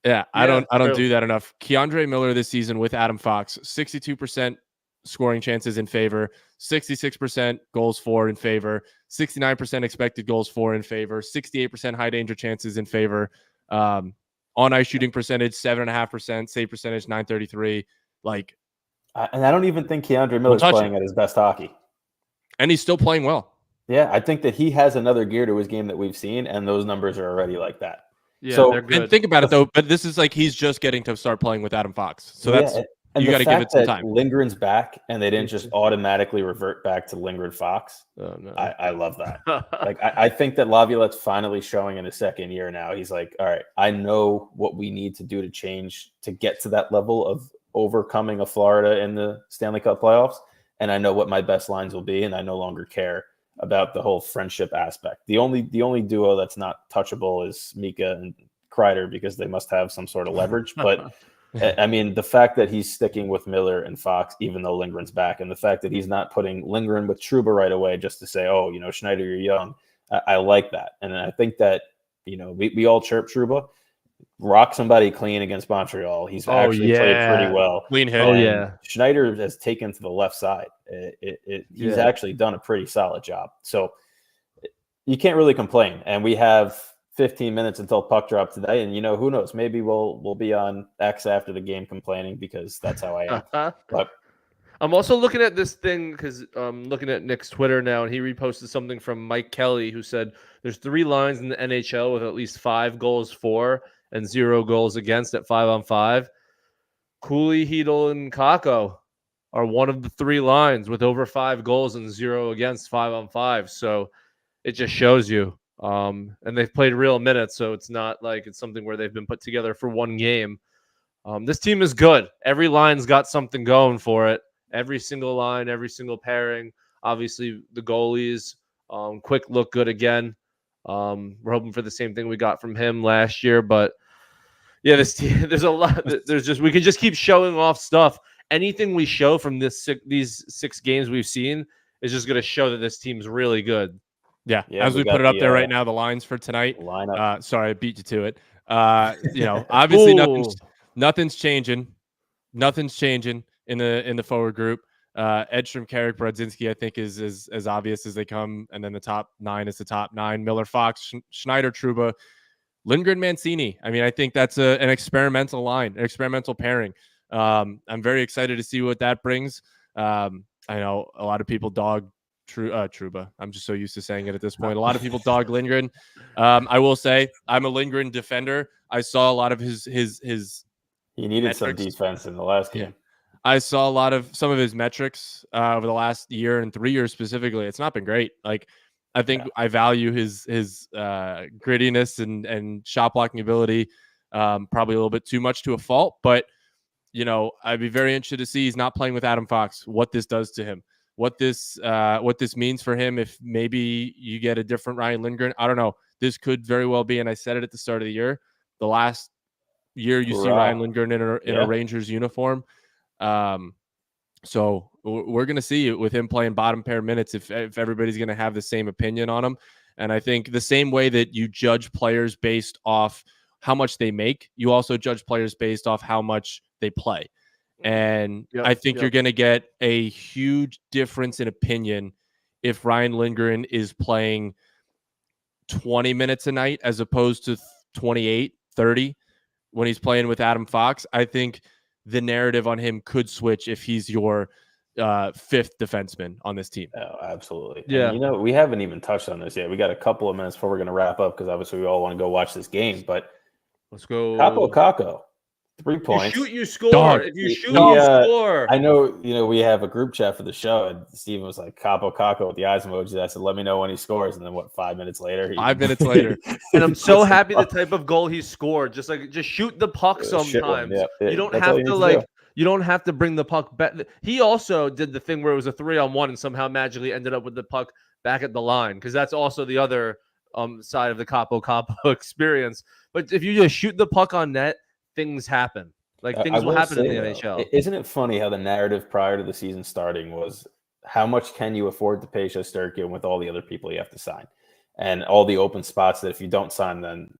Yeah, I don't do that enough. Keandre Miller this season with Adam Fox, 62% scoring chances in favor, 66% goals for in favor, 69% expected goals for in favor, 68% high danger chances in favor, on ice shooting percentage 7.5%, save percentage 933. And I don't even think Keandre Miller's playing at his best hockey, and he's still playing well. Yeah, I think that he has another gear to his game that we've seen, and those numbers are already like that. Yeah, so and think about it though, but this is he's just getting to start playing with Adam Fox. So that's you got to give it some time. Lindgren's back, and they didn't just automatically revert back to Lindgren Fox. Oh, no. I love that. I think that Laviolette's finally showing in his second year now. He's like, all right, I know what we need to do to change to get to that level of overcoming a Florida in the Stanley Cup playoffs, and I know what my best lines will be, and I no longer care about the whole friendship aspect. The only duo that's not touchable is Mika and Kreider because they must have some sort of leverage. But I mean, the fact that he's sticking with Miller and Fox, even though Lindgren's back, and the fact that he's not putting Lindgren with Trouba right away just to say, oh, Schneider, you're young. I like that. And I think that, we all chirp Trouba. Rock somebody clean against Montreal. He's actually played pretty well. Clean hit. Oh, yeah. Schneider has taken to the left side. He's actually done a pretty solid job. So you can't really complain. And we have 15 minutes until puck drop today. And, who knows? Maybe we'll be on X after the game complaining because that's how I am. But I'm also looking at this thing because I'm looking at Nick's Twitter now, and he reposted something from Mike Kelly who said there's 3 lines in the NHL with at least 5 goals for and 0 goals against at 5-on-5. Cooley, Hedel, and Kakko are one of the 3 lines with over 5 goals and 0 against 5-on-5. So it just shows you And they've played real minutes, so it's not like it's something where they've been put together for one game. This team is good. Every line's got something going for it. Every single line, every single pairing. Obviously, the goalies, Quick look good again. We're hoping for the same thing we got from him last year, but yeah, this team, there's a lot. We can just keep showing off stuff. Anything we show from these 6 games we've seen is just going to show that this team's really good. Yeah, as we put it up there right now, the lines for tonight. Lineup. Sorry, I beat you to it. Obviously nothing's changing. Nothing's changing in the forward group. Edstrom, Carrick, Brodzinski, I think is as obvious as they come, and then the top 9 is the top 9. Miller, Fox, Schneider, Trouba, Lindgren, Mancini. I mean, I think that's an experimental line, an experimental pairing. I'm very excited to see what that brings. I know a lot of people dog Trouba. I'm just so used to saying it at this point. A lot of people dog Lindgren. I will say I'm a Lindgren defender. I saw a lot of his He needed metrics. some defense in the last game. Yeah. I saw some of his metrics over the last year and 3 years specifically. It's not been great. Like, I think I value his grittiness and shot blocking ability probably a little bit too much to a fault. But, I'd be very interested to see he's not playing with Adam Fox, what this does to him, what this means for him if maybe you get a different Ryan Lindgren. I don't know. This could very well be, and I said it at the start of the year, the last year you see Ryan Lindgren in a Rangers uniform. So we're going to see with him playing bottom pair minutes if everybody's going to have the same opinion on him. And I think the same way that you judge players based off how much they make, you also judge players based off how much they play. And I think you're going to get a huge difference in opinion if Ryan Lindgren is playing 20 minutes a night as opposed to 28, 30 when he's playing with Adam Fox. I think the narrative on him could switch if he's your 5th defenseman on this team. Oh, absolutely. Yeah. And, we haven't even touched on this yet. We got a couple of minutes before we're going to wrap up because obviously we all want to go watch this game. But let's go. Kako, 3 points. You shoot, you score. Dog. If you shoot, you score. I know, we have a group chat for the show, and Steven was like, Kako with the eyes emojis. I said, let me know when he scores. And then 5 minutes later? 5 minutes later. And I'm so happy the type of goal he scored. Just shoot the puck sometimes. You don't have to you don't have to bring the puck back. He also did the thing where it was a 3-on-1 and somehow magically ended up with the puck back at the line, because that's also the other side of the Capo experience. But if you just shoot the puck on net, things happen. Things will happen in the NHL. Isn't it funny how the narrative prior to the season starting was how much can you afford to pay Shesterkin with all the other people you have to sign and all the open spots that if you don't sign them,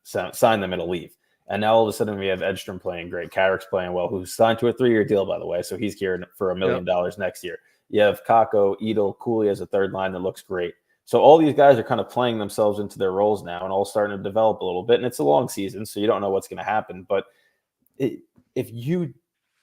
it'll leave. And now all of a sudden we have Edstrom playing great. Carrick's playing well, who's signed to a 3-year deal, by the way. So he's here for $1 million next year. You have Kako, Edel, Cooley as a third line that looks great. So all these guys are kind of playing themselves into their roles now and all starting to develop a little bit. And it's a long season, so you don't know what's going to happen. But if you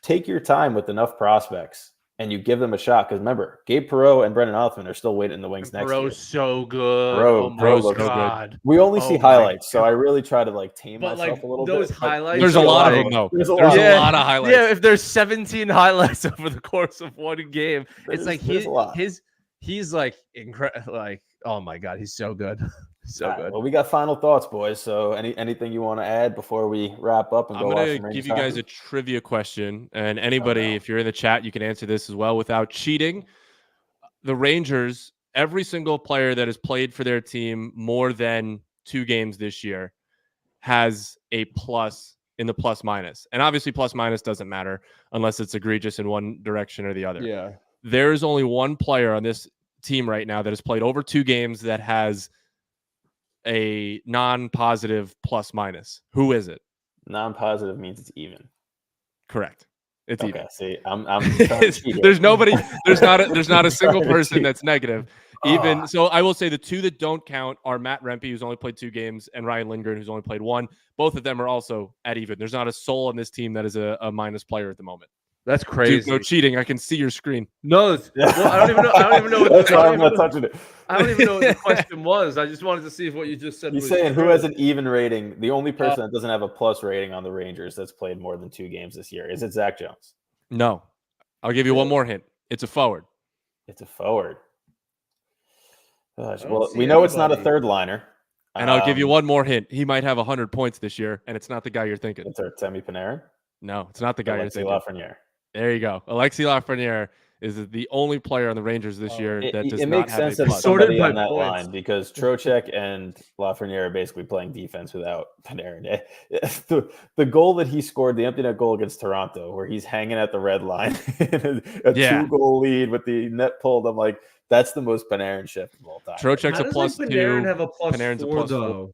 take your time with enough prospects and you give them a shot, because remember, Gabe Perreault and Brendan Othman are still waiting in the wings next year. Perreaul's so good. Perreaul's so good. We only see highlights, so I really try to tame myself a little bit. Those highlights. There's a lot of them, though. There's a lot of highlights. Yeah, if there's 17 highlights over the course of one game, it's like he's like incredible. Like, oh my God, he's so good. So good. Well, we got final thoughts, boys. So anything you want to add before we wrap up and go? I'm going to give you guys a trivia question, and anybody, if you're in the chat, you can answer this as well without cheating. The Rangers, every single player that has played for their team more than 2 games this year has a plus in the plus minus. And obviously plus minus doesn't matter unless it's egregious in one direction or the other. Yeah. There is only one player on this team right now that has played over 2 games that has a non-positive plus minus. Who is it? Non-positive means it's even. Correct. It's okay, even. See, I'm there's nobody. There's not a single person that's negative. Even so, I will say the 2 that don't count are Matt Rempe, who's only played 2 games, and Ryan Lindgren, who's only played 1. Both of them are also at even. There's not a soul on this team that is a minus player at the moment. That's crazy. Dude, no cheating. I can see your screen. No, well, I don't even know. I don't even know. That's why I'm not touching it. I don't even know what the question was. I just wanted to see if what you just said. He's saying who has an even rating. The only person that doesn't have a plus rating on the Rangers that's played more than 2 games this year. Is it Zach Jones? No. I'll give you one more hint. It's a forward. It's a forward. Gosh, well, we know it's not a third liner. And I'll give you one more hint. He might have 100 points this year, and it's not the guy you're thinking. It's Artemi Panarin? No, it's not the guy you're thinking. Lafreniere. There you go. Alexis Lafreniere is the only player on the Rangers this year that does it not makes have sense a that plus. somebody on that line, because Trocheck and Lafreniere are basically playing defense without Panarin. The goal that he scored, the empty net goal against Toronto, where he's hanging at the red line, a 2-goal lead with the net pulled. I'm like, that's the most Panarin shift of all time. Trocheck's a plus Panarin 2. Panarin have a plus Panarin's 4, a plus though?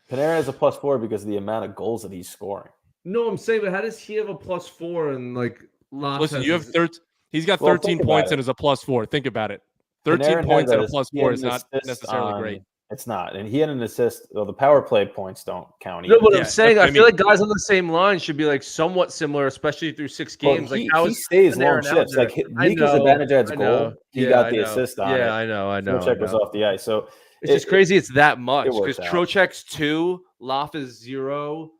4. Panarin has a plus 4 because of the amount of goals that he's scoring. No, I'm saying, but how does he have a plus 4 and like Listen, you have he's got 13 points and is a plus 4. Think about it. 13 Panarin points and a plus 4 is not necessarily great. It's not. And he had an assist. Well, the power play points don't count either. either. No, but I'm saying, I feel like guys on the same line should be like somewhat similar, especially through 6 games. Well, like how he stays long shifts. Like Mika Zibanejad's goal, he got the assist on it. Yeah, I know. Trocheck was off the ice. So it's just crazy it's that much, because out. Trocheck's 2, Loff is 0,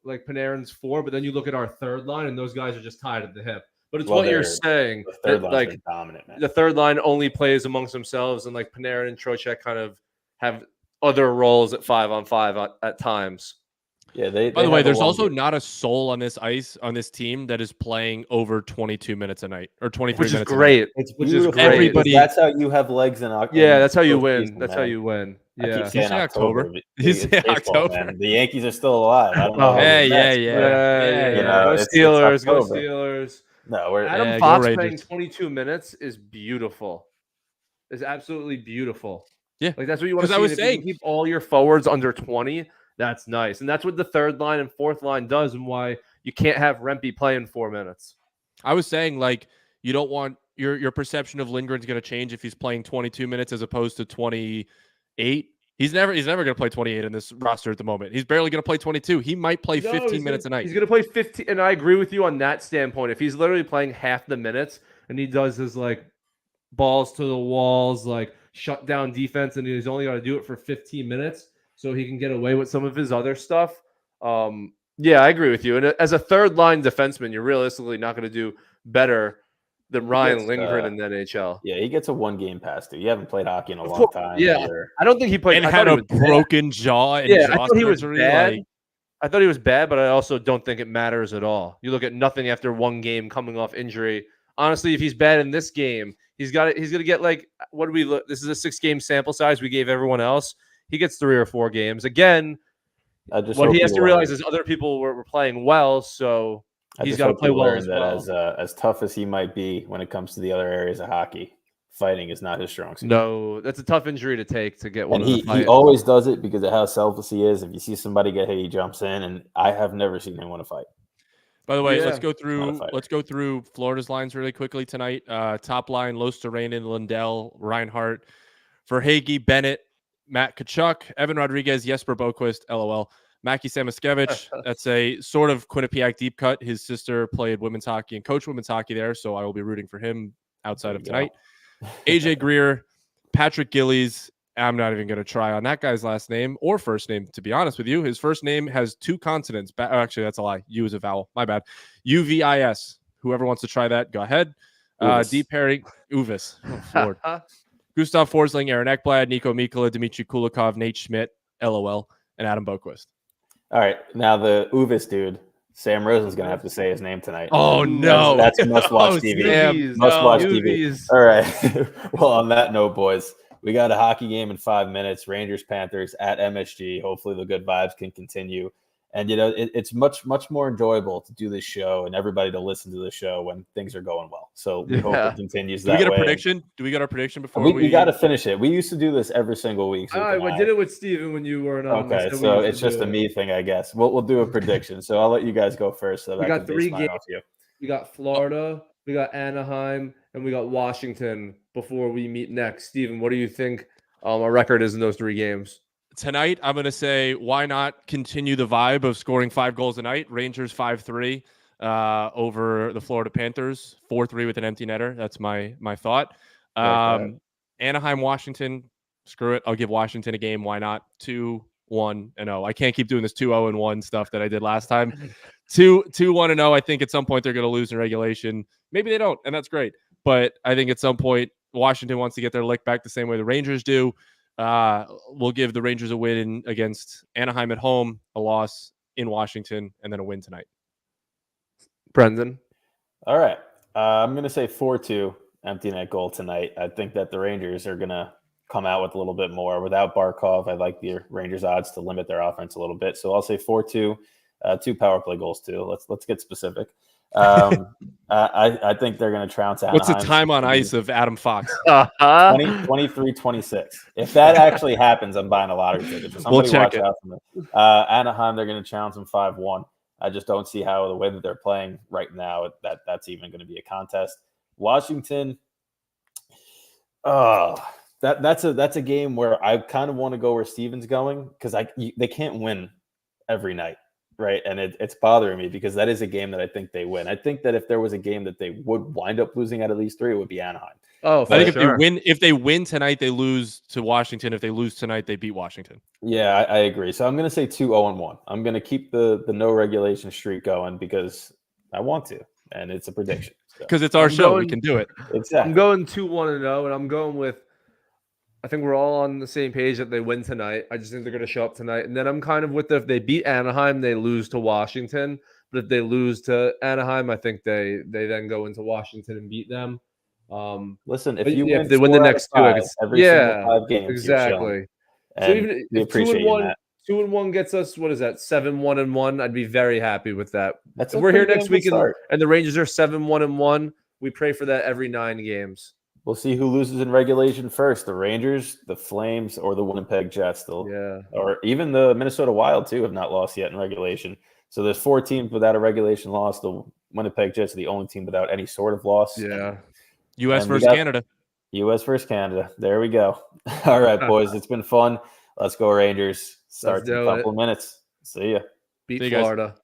like Panarin's 4, but then you look at our third line and those guys are just tied at the hip. But it's what you're saying. The third line's been dominant, man. The third line only plays amongst themselves, and like Panarin and Trocheck kind of have other roles at 5-on-5 at times. Yeah, By the way, there's also not a soul on this ice, on this team, that is playing over 22 minutes a night or 23 minutes. Which is great. Which is great. Everybody, that's how you have legs in October. Yeah, that's how you win. That's how you win. Yeah, I keep saying October. You say October. Man. The Yankees are still alive. I don't know. Yeah. Go Steelers. Go Steelers. No, Adam Fox playing 22 minutes is beautiful. Is absolutely beautiful. Yeah, like that's what you want to see. I was if saying, you keep all your forwards under 20. That's nice, and that's what the third line and fourth line does, and why you can't have Rempe playing 4 minutes. I was saying, like, you don't want your perception of Lindgren's going to change if he's playing 22 minutes as opposed to 28. He's never going to play 28 in this roster at the moment. He's barely going to play 22. He might play 15 minutes a night. He's going to play 15, and I agree with you on that standpoint. If he's literally playing half the minutes and he does his like balls to the walls, like shut down defense, and he's only got to do it for 15 minutes so he can get away with some of his other stuff. Yeah, I agree with you. And as a third line defenseman, you're realistically not going to do better than Ryan Lindgren in the NHL. Yeah, he gets a 1-game pass too. You haven't played hockey in a long time. Yeah, I don't think he played. And had a broken jaw. And I thought he was bad. I thought he was bad, but I also don't think it matters at all. You look at nothing after 1 game coming off injury. Honestly, if he's bad in this game, he's going to get like, what do we look? This is a 6-game sample size we gave everyone else. He gets 3 or 4 games. Again, what he has to realize is other people were playing well, so he's got to play well as well. As tough as he might be when it comes to the other areas of hockey, fighting is not his strong suit. No, that's a tough injury to take to get one. And he always does it because of how selfless he is. If you see somebody get hit, he jumps in, and I have never seen him want to fight. By the way, let's go through Florida's lines really quickly tonight. Top line: Losterrainen, Lundell, Reinhart, Verhaeghe, Bennett, Matt Tkachuk, Evan Rodriguez, Jesper Boquist, LOL. Mackie Samoskevich, that's a sort of Quinnipiac deep cut. His sister played women's hockey and coached women's hockey there, so I will be rooting for him outside of tonight. AJ Greer, Patrick Gillies. I'm not even going to try on that guy's last name or first name, to be honest with you. His first name has 2 consonants. Actually, that's a lie. U is a vowel. My bad. UVIS. Whoever wants to try that, go ahead. Deep pairing. Uvis. Oh, Lord. Gustav Forsling, Aaron Ekblad, Nico Mikkola, Dmitry Kulikov, Nate Schmidt, LOL, and Adam Boquist. All right. Now the Uvis dude, Sam Rosen's going to have to say his name tonight. Oh, no. That's must-watch TV. Must-watch TV. All right. Well, on that note, boys, we got a hockey game in 5 minutes. Rangers Panthers at MSG. Hopefully the good vibes can continue. And, it's much, much more enjoyable to do this show and everybody to listen to the show when things are going well. So we hope it continues that way. Do we get a prediction? Do we get our prediction before we got to finish it? We used to do this every single week. I did it with Steven when you weren't on. Okay, so it's just a me thing, I guess. We'll do a prediction. So I'll let you guys go first. So we got 3 games. We got Florida, we got Anaheim, and we got Washington before we meet next. Steven, what do you think our record is in those 3 games? Tonight, I'm going to say, why not continue the vibe of scoring 5 goals a night? Rangers 5-3 over the Florida Panthers, 4-3 with an empty netter. That's my thought. Anaheim, Washington, screw it. I'll give Washington a game. Why not? 2-1-0. I can't keep doing this 2-0-1 stuff that I did last time. 2-1-0. I think at some point they're going to lose in regulation. Maybe they don't, and that's great. But I think at some point Washington wants to get their lick back the same way the Rangers do. We'll give the Rangers a win against Anaheim at home, a loss in Washington, and then a win tonight. Brendan. All right. I'm going to say 4-2 empty net goal tonight. I think that the Rangers are going to come out with a little bit more. Without Barkov, I like the Rangers odds to limit their offense a little bit. So I'll say 4-2, 2 power play goals too. Let's get specific. I think they're going to trounce Anaheim. What's the time on ice of Adam Fox? 23-26. If that actually happens, I'm buying a lottery ticket. So somebody check watch it. out for me. Anaheim, they're going to trounce them 5-1. I just don't see how the way that they're playing right now that's even going to be a contest. Washington, that's a game where I kind of want to go where Steven's going because they can't win every night, right? And it's bothering me because that is a game that I think they win. I think that if there was a game that they would wind up losing at least 3, it would be Anaheim. Oh, I think if they win tonight, they lose to Washington. If they lose tonight, they beat Washington. Yeah, I agree. So I'm going to say 2-0-1. I'm going to keep the no regulation streak going because I want to, and it's a prediction. Because it's our show, we can do it. Exactly. I'm going 2-1-0, and I'm going with. I think we're all on the same page that they win tonight. I just think they're going to show up tonight, and then I'm kind of with if they beat Anaheim, they lose to Washington. But if they lose to Anaheim, I think they then go into Washington and beat them. Listen, if they win the next 2, every single 5 games, exactly. So even if appreciate 2-1, 2-1 gets us, what is that? 7-1-1. I'd be very happy with that. If we're here next week and the Rangers are 7-1-1. We pray for that every 9 games. We'll see who loses in regulation first: the Rangers, the Flames, or the Winnipeg Jets. Or even the Minnesota Wild too have not lost yet in regulation. So there's 4 teams without a regulation loss. The Winnipeg Jets are the only team without any sort of loss. Yeah. U.S. versus Canada. U.S. versus Canada. There we go. All right, boys. It's been fun. Let's go Rangers. Starts in a couple of minutes. See ya. Beat Florida.